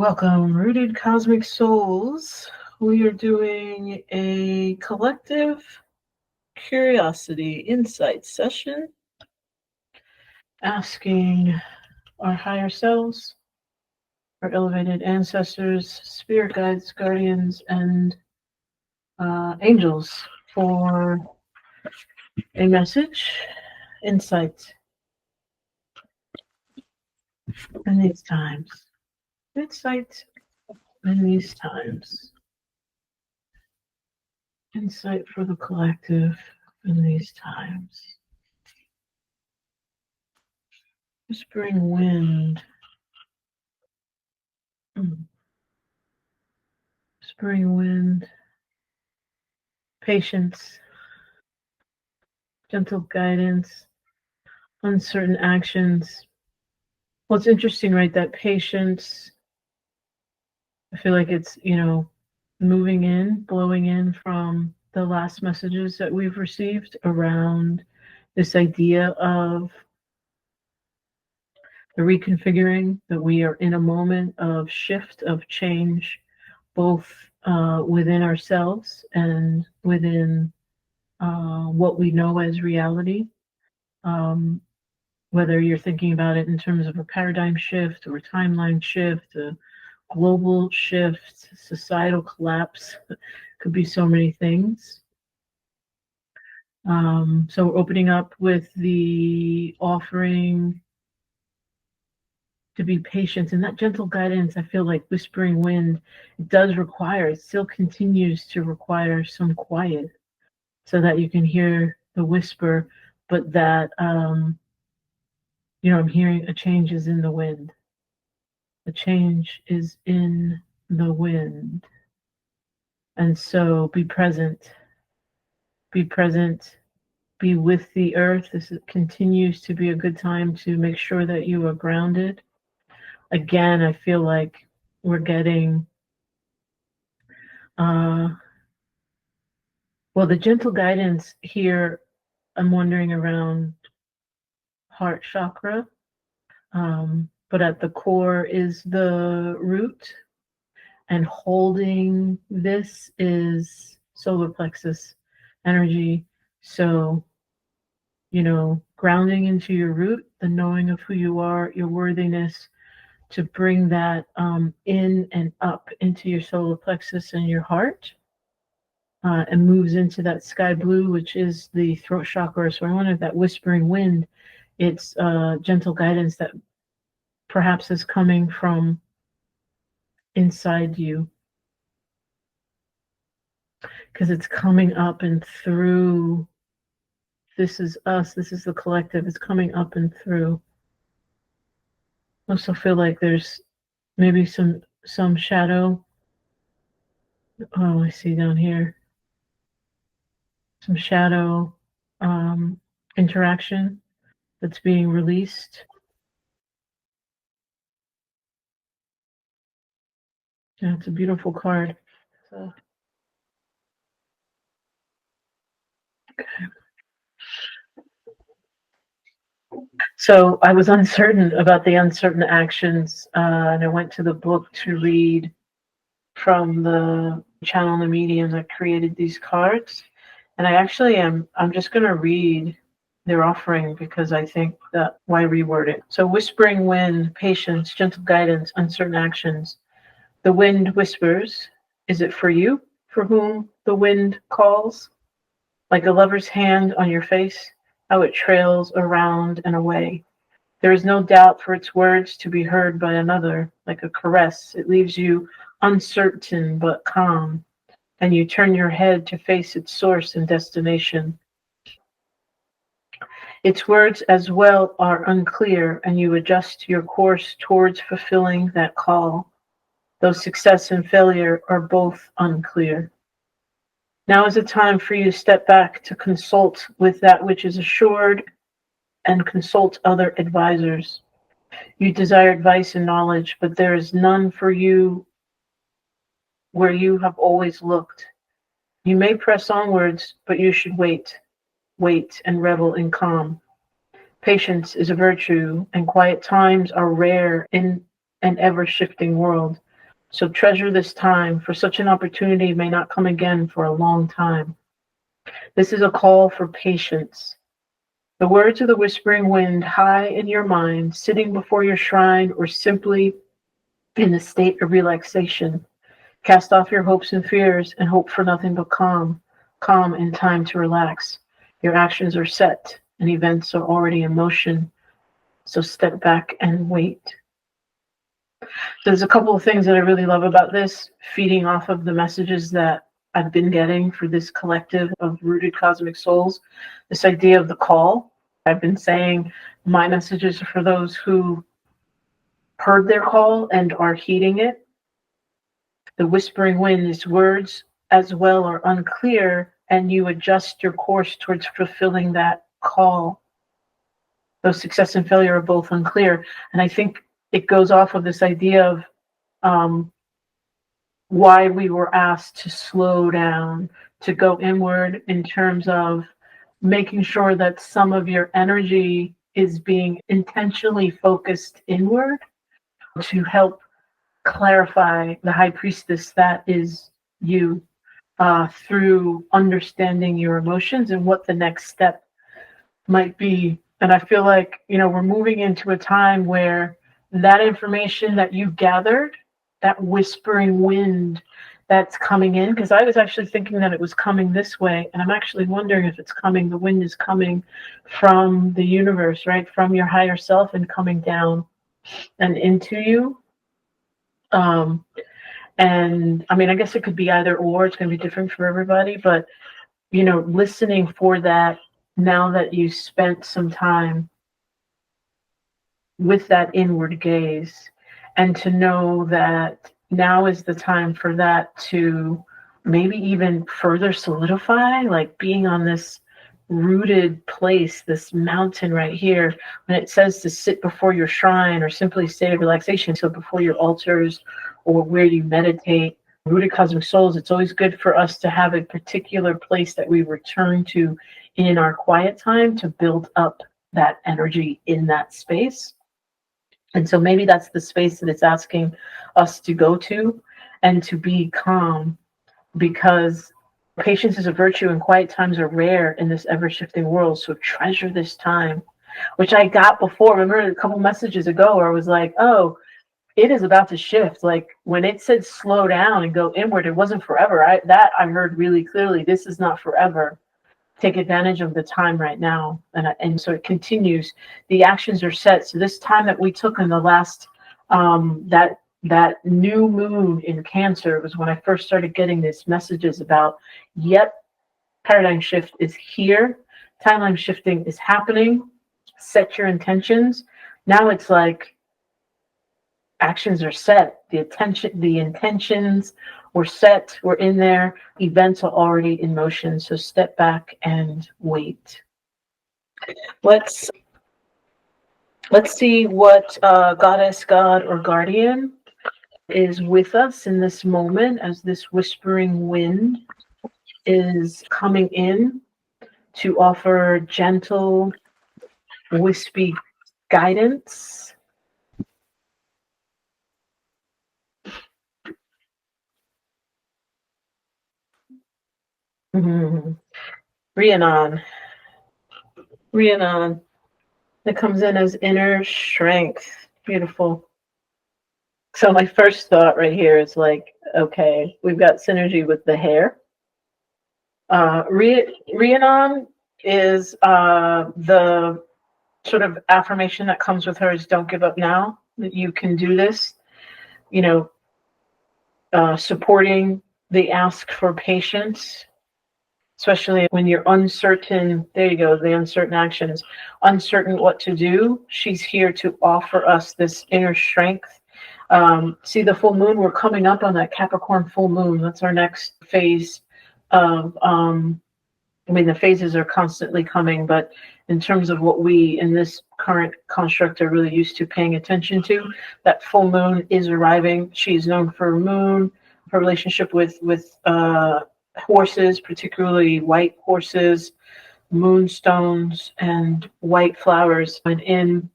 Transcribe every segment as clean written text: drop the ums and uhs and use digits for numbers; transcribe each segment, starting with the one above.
Welcome, Rooted Cosmic Souls. We are doing a collective curiosity insight session, asking our higher selves, our elevated ancestors, spirit guides, guardians, and angels for a message, insight in these times. Insight in these times. Insight for the collective in these times. Whispering wind. Whispering wind. Patience. Gentle guidance. Uncertain actions. Well, it's interesting, right? That patience, I feel like it's, moving in, blowing in from the last messages that we've received around this idea of the reconfiguring, that we are in a moment of shift, of change, both within ourselves and within what we know as reality. Whether you're thinking about it in terms of a paradigm shift or a timeline shift, a global shift, societal collapse, could be so many things. So we're opening up with the offering to be patient, and that gentle guidance, I feel like whispering wind, it still continues to require some quiet so that you can hear the whisper, but that, I'm hearing a change is in the wind. The change is in the wind. And so be present, be with the earth. Continues to be a good time to make sure that you are grounded. Again, I feel like we're getting, the gentle guidance here, I'm wondering around heart chakra, but at the core is the root, and holding this is solar plexus energy. So, grounding into your root, the knowing of who you are, your worthiness, to bring that in and up into your solar plexus and your heart, and moves into that sky blue, which is the throat chakra. So I wonder if that whispering wind, it's gentle guidance that perhaps is coming from inside you, because it's coming up and through. This is us. This is the collective. It's coming up and through. I also feel like there's maybe some shadow. Oh, I see down here some shadow interaction that's being released. Yeah, it's a beautiful card. So, okay. So I was uncertain about the uncertain actions, and I went to the book to read from the channel and the medium that created these cards. And I'm just going to read their offering, because I think that why reword it? So whispering wind, patience, gentle guidance, uncertain actions. The wind whispers, is it for you for whom the wind calls? Like a lover's hand on your face, how it trails around and away. There is no doubt for its words to be heard by another, like a caress. It leaves you uncertain but calm, and you turn your head to face its source and destination. Its words as well are unclear, and you adjust your course towards fulfilling that call, though success and failure are both unclear. Now is a time for you to step back to consult with that which is assured and consult other advisors. You desire advice and knowledge, but there is none for you where you have always looked. You may press onwards, but you should wait and revel in calm. Patience is a virtue, and quiet times are rare in an ever-shifting world. So treasure this time, for such an opportunity may not come again for a long time. This is a call for patience. The words of the whispering wind high in your mind, sitting before your shrine, or simply in a state of relaxation. Cast off your hopes and fears and hope for nothing but calm. Calm and time to relax. Your actions are set and events are already in motion. So step back and wait. There's a couple of things that I really love about this, feeding off of the messages that I've been getting for this collective of rooted cosmic souls. This idea of the call. I've been saying my messages are for those who heard their call and are heeding it. The whispering wind is words as well are unclear, and you adjust your course towards fulfilling that call. Though success and failure are both unclear. And I think it goes off of this idea of why we were asked to slow down, to go inward in terms of making sure that some of your energy is being intentionally focused inward to help clarify the high priestess that is you, through understanding your emotions and what the next step might be. And I feel like, we're moving into a time where that information that you gathered, that whispering wind that's coming in, because I was actually thinking that it was coming this way, and I'm actually wondering if the wind is coming from the universe, right? From your higher self and coming down and into you. And I mean, I guess it could be either or. It's going to be different for everybody, but listening for that, now that you spent some time with that inward gaze, and to know that now is the time for that to maybe even further solidify, like being on this rooted place, this mountain right here. When it says to sit before your shrine or simply state of relaxation, so before your altars or where you meditate, rooted cosmic souls, it's always good for us to have a particular place that we return to in our quiet time to build up that energy in that space. And so maybe that's the space that it's asking us to go to, and to be calm, because patience is a virtue and quiet times are rare in this ever-shifting world. So treasure this time, which I got before. Remember a couple messages ago where I was like, oh, it is about to shift. Like when it said slow down and go inward, it wasn't forever. I heard really clearly. This is not forever. Take advantage of the time right now. And so it continues. The actions are set. So this time that we took in the last, that new moon in Cancer was when I first started getting these messages about, yep, paradigm shift is here. Timeline shifting is happening. Set your intentions. Now it's like actions are set. The intentions were set. We're in there. Events are already in motion. So step back and wait. Let's see what goddess, god, or guardian is with us in this moment as this whispering wind is coming in to offer gentle, wispy guidance. Mm-hmm. Rhiannon, that comes in as inner strength. Beautiful. So my first thought right here is like, okay, we've got synergy with the hair. Rhiannon is the sort of affirmation that comes with her is don't give up now, that you can do this. Supporting the ask for patience, especially when you're uncertain. There you go, the uncertain actions, uncertain what to do. She's here to offer us this inner strength. See the full moon, we're coming up on that Capricorn full moon. That's our next phase of, the phases are constantly coming, but in terms of what we in this current construct are really used to paying attention to, that full moon is arriving. She's known for moon, her relationship with horses, particularly white horses, moonstones, and white flowers. And in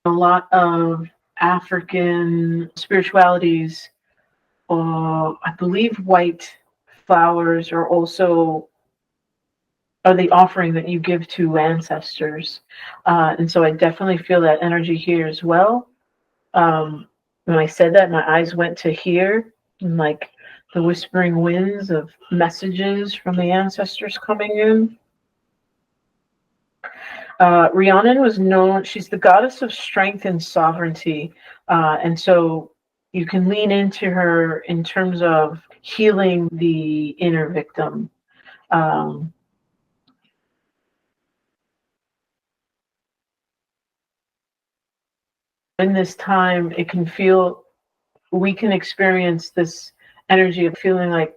a lot of African spiritualities, I believe white flowers are the offering that you give to ancestors. And so I definitely feel that energy here as well. When I said that, my eyes went to here, and like the whispering winds of messages from the ancestors coming in. Rhiannon was known, she's the goddess of strength and sovereignty. And so you can lean into her in terms of healing the inner victim. Um, in this time, we can experience this energy of feeling like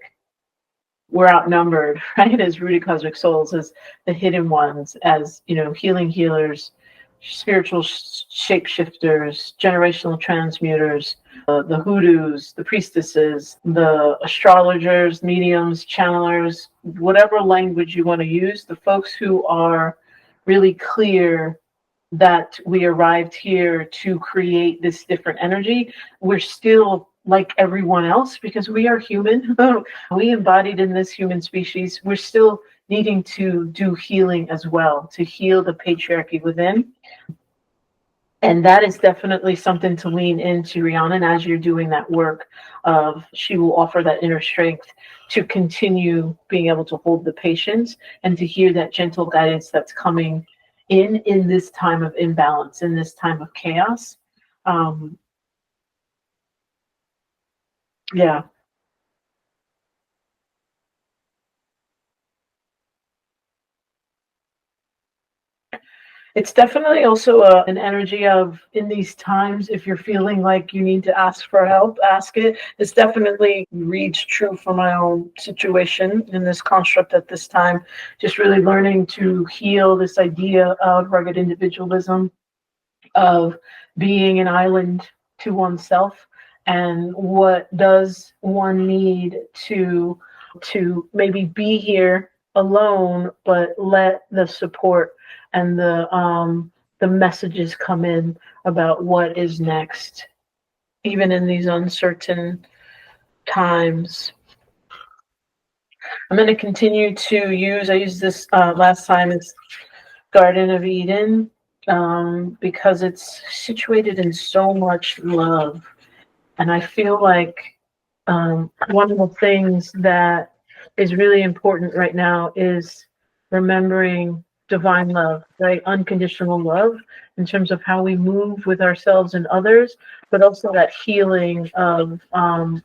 we're outnumbered, right? As rooted cosmic souls, as the hidden ones, as, healing healers, spiritual shapeshifters, generational transmuters, the hoodoos, the priestesses, the astrologers, mediums, channelers, whatever language you want to use, the folks who are really clear that we arrived here to create this different energy. We're still like everyone else because we are human. We embodied in this human species. We're still needing to do healing as well, to heal the patriarchy within. And that is definitely something to lean into, Rhiannon, as you're doing that work. She will offer that inner strength to continue being able to hold the patience and to hear that gentle guidance that's coming in this time of imbalance, in this time of chaos. Yeah. It's definitely also an energy of, in these times, if you're feeling like you need to ask for help, ask it. This definitely reads true for my own situation in this construct at this time. Just really learning to heal this idea of rugged individualism, of being an island to oneself, and what does one need to maybe be here alone, but let the support and the messages come in about what is next, even in these uncertain times. I'm going to continue to use. I used this last time. It's Garden of Eden, because it's situated in so much love, and I feel like one of the things that is really important right now is remembering divine love, right? Unconditional love in terms of how we move with ourselves and others, but also that healing of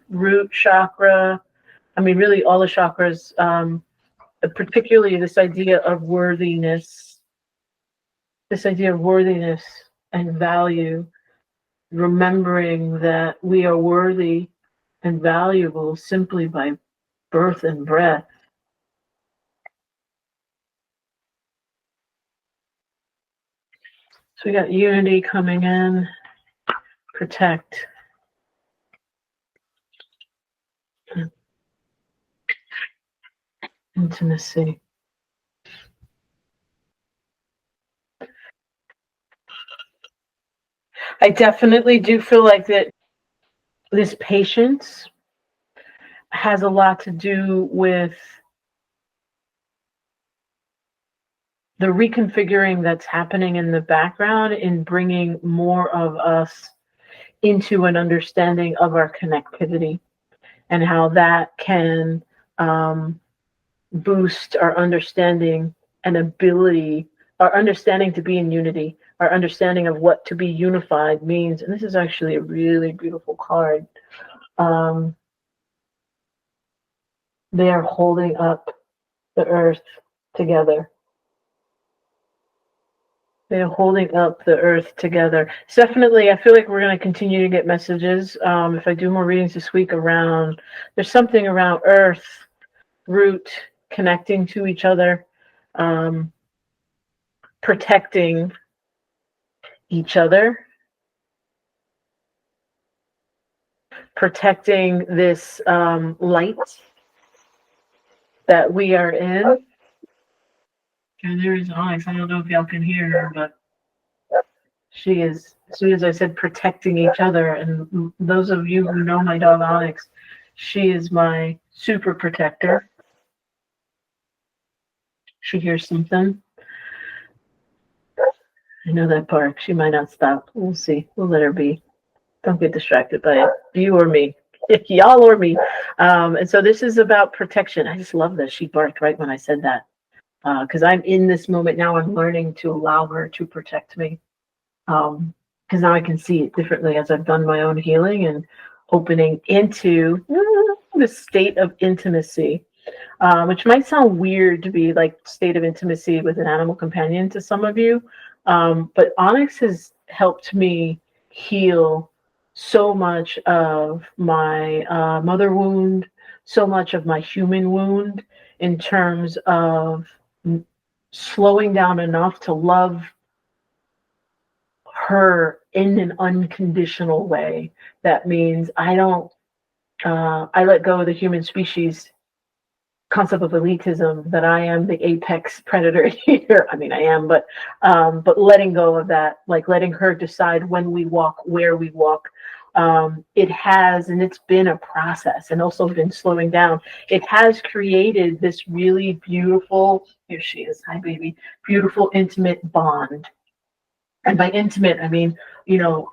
root chakra. I mean, really all the chakras, particularly this idea of worthiness and value, remembering that we are worthy and valuable simply by birth and breath. So we got unity coming in, protect, intimacy. I definitely do feel like that this patience has a lot to do with the reconfiguring that's happening in the background in bringing more of us into an understanding of our connectivity, and how that can boost our understanding and ability, our understanding to be in unity, our understanding of what to be unified means. And this is actually a really beautiful card. They are holding up the earth together. They're holding up the earth together. It's definitely, I feel like we're going to continue to get messages. If I do more readings this week around, there's something around earth, root, connecting to each other, protecting each other, protecting this light that we are in. And there is Onyx. I don't know if y'all can hear her, but she is, as soon as I said protecting each other, and those of you who know my dog Onyx, She is my super protector. She hears something. I know that bark. She might not stop. We'll see. We'll let her be. Don't get distracted by it. You or me. Y'all or me. And so this is about protection. I just love this. She barked right when I said that. Because I'm in this moment now. I'm learning to allow her to protect me. Because now I can see it differently as I've done my own healing and opening into the state of intimacy. Which might sound weird to be like state of intimacy with an animal companion to some of you. But Onyx has helped me heal so much of my mother wound, so much of my human wound in terms of slowing down enough to love her in an unconditional way. That means I don't, I let go of the human species concept of elitism that I am the apex predator here. I mean, I am, but letting go of that, like letting her decide when we walk, where we walk. It has, and it's been a process, and also been slowing down. It has created this really beautiful. Here she is. Hi, baby. Beautiful, intimate bond. And by intimate, I mean,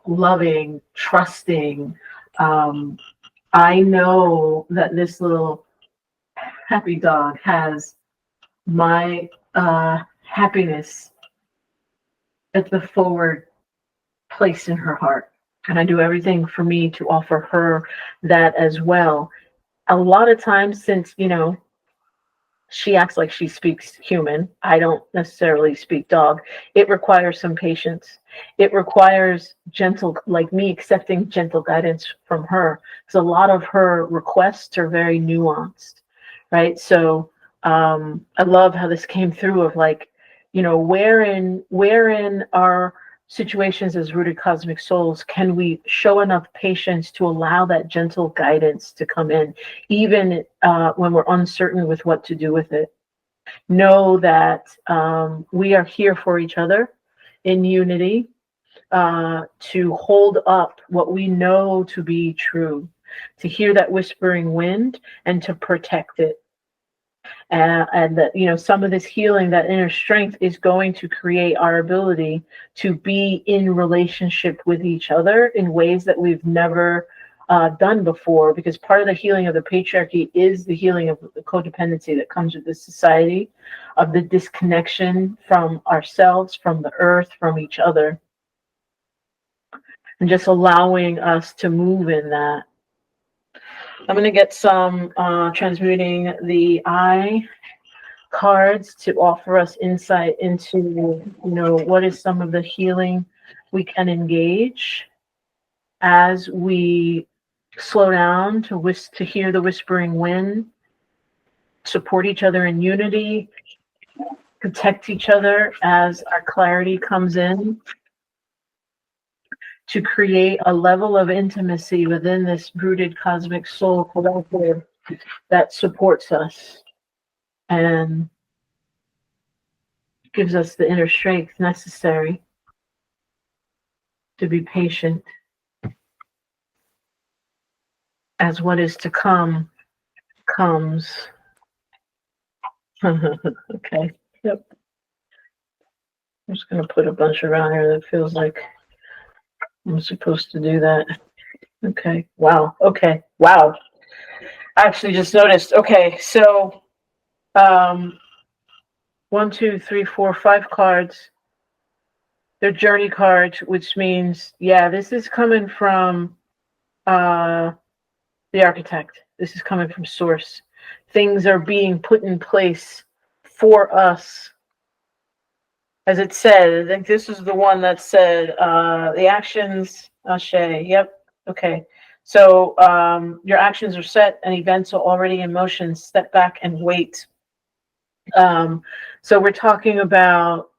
loving, trusting. I know that this little happy dog has my happiness at the forward place in her heart. And I do everything for me to offer her that as well. A lot of times, since, she acts like she speaks human, I don't necessarily speak dog. It requires some patience. It requires gentle, like me accepting gentle guidance from her. Because a lot of her requests are very nuanced. Right. So I love how this came through of like, wherein our situations as rooted cosmic souls can we show enough patience to allow that gentle guidance to come in, even when we're uncertain with what to do with it. Know that we are here for each other in unity, to hold up what we know to be true, to hear that whispering wind and to protect it. And that, some of this healing, that inner strength is going to create our ability to be in relationship with each other in ways that we've never done before, because part of the healing of the patriarchy is the healing of the codependency that comes with this society, of the disconnection from ourselves, from the earth, from each other, and just allowing us to move in that. I'm going to get some transmuting the eye cards to offer us insight into, what is some of the healing we can engage as we slow down to hear the whispering wind, support each other in unity, protect each other as our clarity comes in, to create a level of intimacy within this rooted cosmic soul collective that supports us and gives us the inner strength necessary to be patient as what is to come comes. Okay. Yep. I'm just going to put a bunch around here that feels like I'm supposed to do that. Okay. Wow. Okay. Wow. I actually just noticed. Okay. So, 1, 2, 3, 4, 5 cards. They're journey cards, which means, this is coming from the architect. This is coming from source. Things are being put in place for us. As it said, I think this is the one that said, the actions, Ashe, yep, okay. So your actions are set and events are already in motion. Step back and wait. So we're talking about,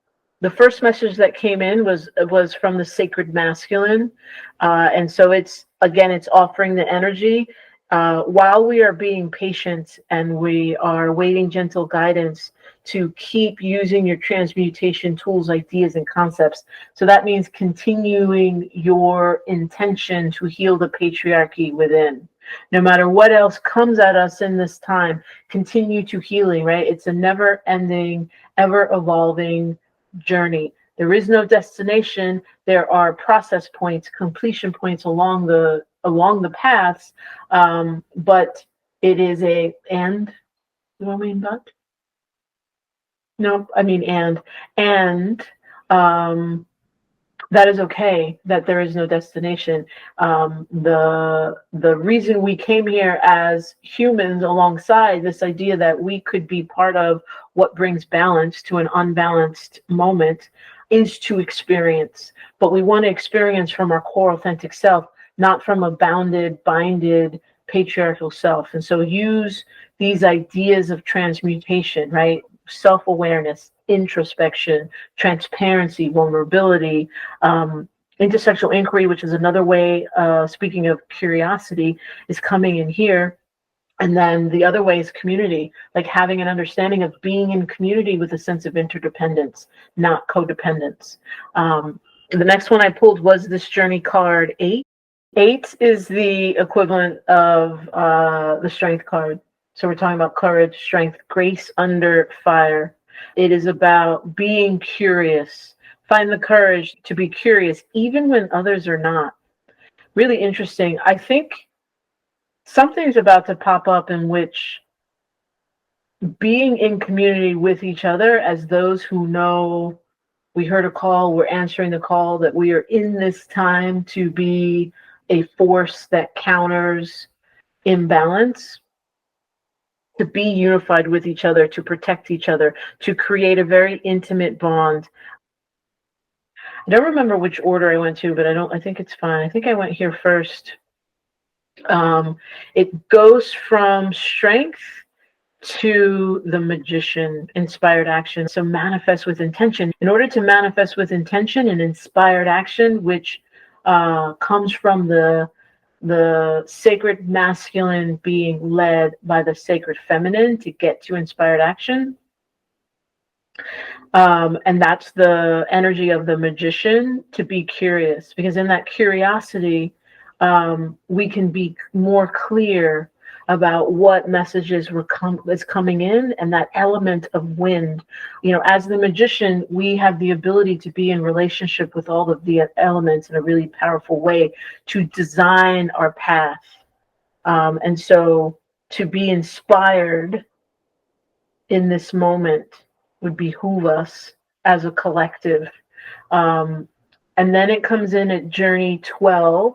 the first message that came in was from the sacred masculine. And so it's offering the energy. While we are being patient and we are waiting gentle guidance, to keep using your transmutation tools, ideas, and concepts. So that means continuing your intention to heal the patriarchy within. No matter what else comes at us in this time, continue to healing, right? It's a never ending, ever evolving journey. There is no destination. There are process points, completion points along the paths, but it is a and. Do I mean but? No, I mean and that is okay. That there is no destination. The reason we came here as humans, alongside this idea that we could be part of what brings balance to an unbalanced moment, is to experience. But we want to experience from our core authentic self, not from a bounded, binded patriarchal self. And so use these ideas of transmutation, right? Self-awareness, introspection, transparency, vulnerability, intersectional inquiry, which is another way, speaking of curiosity, is coming in here. And then the other way is community, like having an understanding of being in community with a sense of interdependence, not codependence. The next one I pulled was this journey card 8. 8 is the equivalent of the strength card. So we're talking about courage, strength, grace under fire. It is about being curious. Find the courage to be curious, even when others are not. Really interesting. I think something's about to pop up in which being in community with each other as those who know we heard a call, we're answering the call, that we are in this time to be a force that counters imbalance, to be unified with each other, to protect each other, to create a very intimate bond. I don't remember which order I went to, but I think it's fine. I think I went here first. It goes from strength to the magician, inspired action. So manifest with intention. In order to manifest with intention and inspired action, which comes from the sacred masculine being led by the sacred feminine to get to inspired action. And that's the energy of the magician, to be curious, because in that curiosity, we can be more clear about what messages is coming in, and that element of wind. As the magician, we have the ability to be in relationship with all of the elements in a really powerful way to design our path. And so to be inspired in this moment would behoove us as a collective. And then it comes in at journey 12,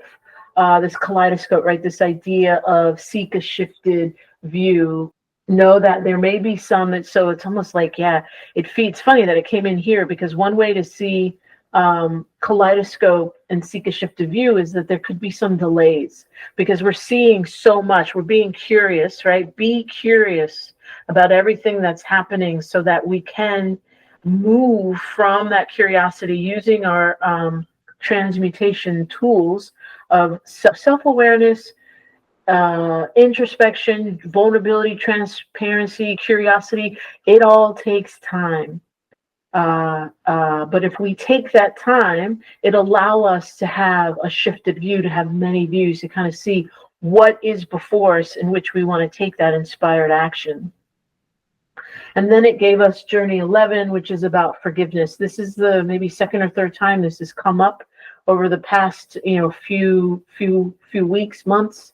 this kaleidoscope, right? This idea of seek a shifted view. Know that there may be some, so it's almost like, yeah, it's funny that it came in here, because one way to see kaleidoscope and seek a shifted view is that there could be some delays, because we're seeing so much. We're being curious, right? Be curious about everything that's happening so that we can move from that curiosity using our transmutation tools of self-awareness, introspection, vulnerability, transparency, curiosity. It all takes time. But if we take that time, it allows us to have a shifted view, to have many views, to kind of see what is before us in which we want to take that inspired action. And then it gave us journey 11, which is about forgiveness. This is the maybe second or third time this has come up over the past, few weeks, months.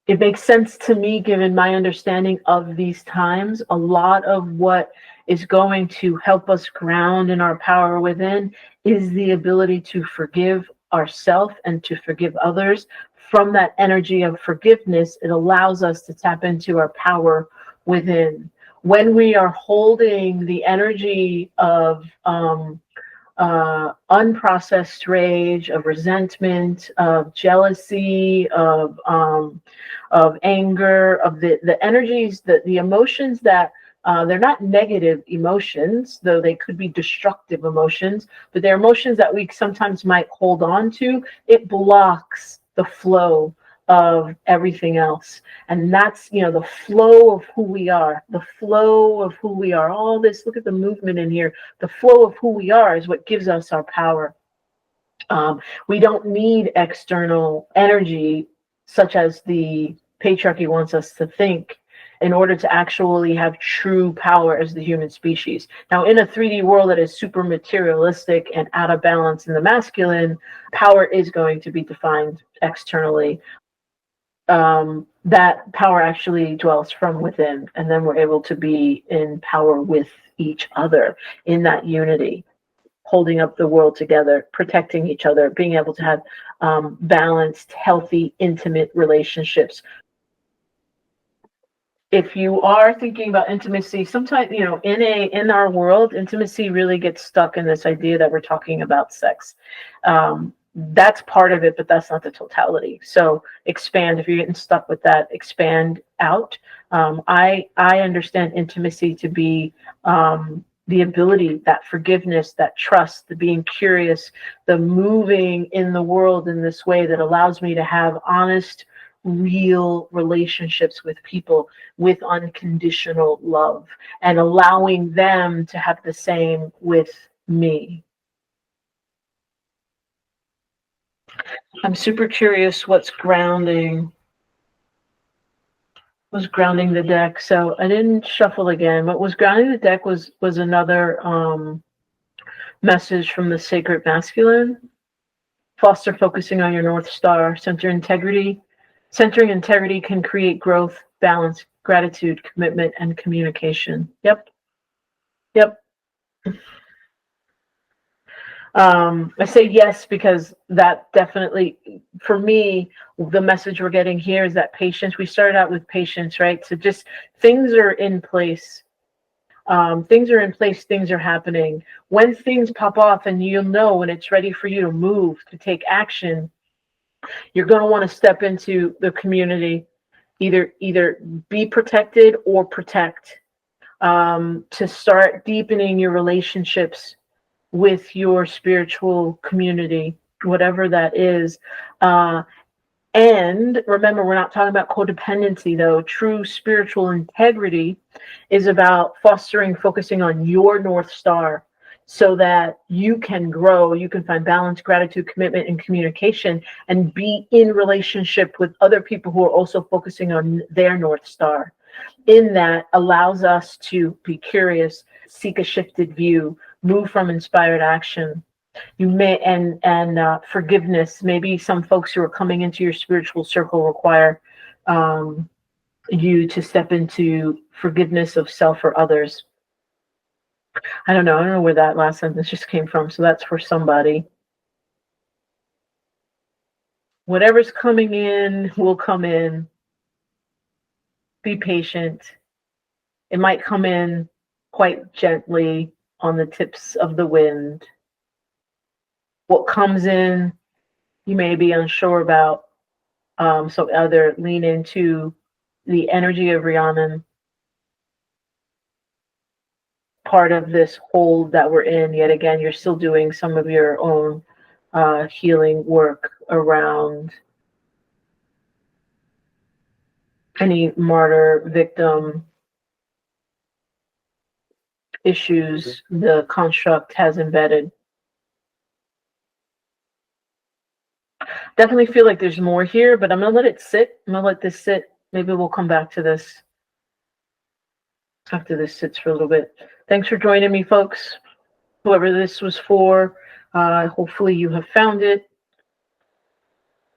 It makes sense to me, given my understanding of these times. A lot of what is going to help us ground in our power within is the ability to forgive ourselves and to forgive others. From that energy of forgiveness, it allows us to tap into our power within. When we are holding the energy of unprocessed rage, of resentment, of jealousy, of anger, of the energies, the emotions that they're not negative emotions, though they could be destructive emotions, but they're emotions that we sometimes might hold on to. It blocks the flow of everything else. And that's, the flow of who we are, all this, look at the movement in here. The flow of who we are is what gives us our power. We don't need external energy, such as the patriarchy wants us to think, in order to actually have true power as the human species. Now, in a 3D world that is super materialistic and out of balance in the masculine, power is going to be defined externally. That power actually dwells from within, and then we're able to be in power with each other in that unity, holding up the world together, protecting each other, being able to have balanced, healthy, intimate relationships. If you are thinking about intimacy, sometimes, in our world, intimacy really gets stuck in this idea that we're talking about sex. That's part of it, but that's not the totality. So expand. If you're getting stuck with that, expand out. I understand intimacy to be the ability, that forgiveness, that trust, the being curious, the moving in the world in this way that allows me to have honest, real relationships with people with unconditional love, and allowing them to have the same with me. I'm super curious what's grounding the deck. So I didn't shuffle again. What was grounding the deck was another message from the sacred masculine. Foster focusing on your North Star. Centering integrity can create growth, balance, gratitude, commitment, and communication. Yep. I say yes because that definitely, for me, the message we're getting here is that patience. We started out with patience, right? So just things are in place. Things are in place. Things are happening. When things pop off, and you'll know when it's ready for you to move, to take action, you're going to want to step into the community, either be protected or protect, to start deepening your relationships with your spiritual community, whatever that is. And remember, we're not talking about codependency, though. True spiritual integrity is about focusing on your North Star so that you can grow, you can find balance, gratitude, commitment, and communication, and be in relationship with other people who are also focusing on their North Star. In that allows us to be curious, seek a shifted view, move from inspired action. You may and forgiveness. Maybe some folks who are coming into your spiritual circle require you to step into forgiveness of self or others. I don't know where that last sentence just came from, so that's for somebody. Whatever's coming in will come in. Be patient. It might come in quite gently on the tips of the wind. What comes in, you may be unsure about. So either lean into the energy of Rhiannon, part of this hold that we're in. Yet again, you're still doing some of your own healing work around any martyr victim issues the construct has embedded. Definitely feel like there's more here, but I'm going to let it sit. I'm going to let this sit. Maybe we'll come back to this after this sits for a little bit. Thanks for joining me, folks. Whoever this was for, hopefully you have found it.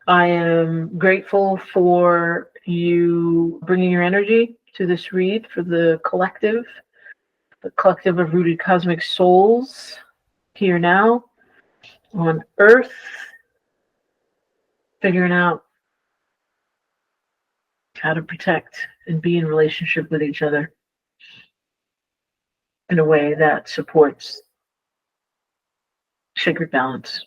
I am grateful for you bringing your energy to this read for the collective of rooted cosmic souls here now on Earth, figuring out how to protect and be in relationship with each other in a way that supports sacred balance.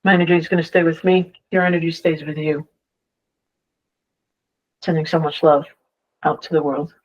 My energy is going to stay with me. Your energy stays with you. Sending so much love out to the world.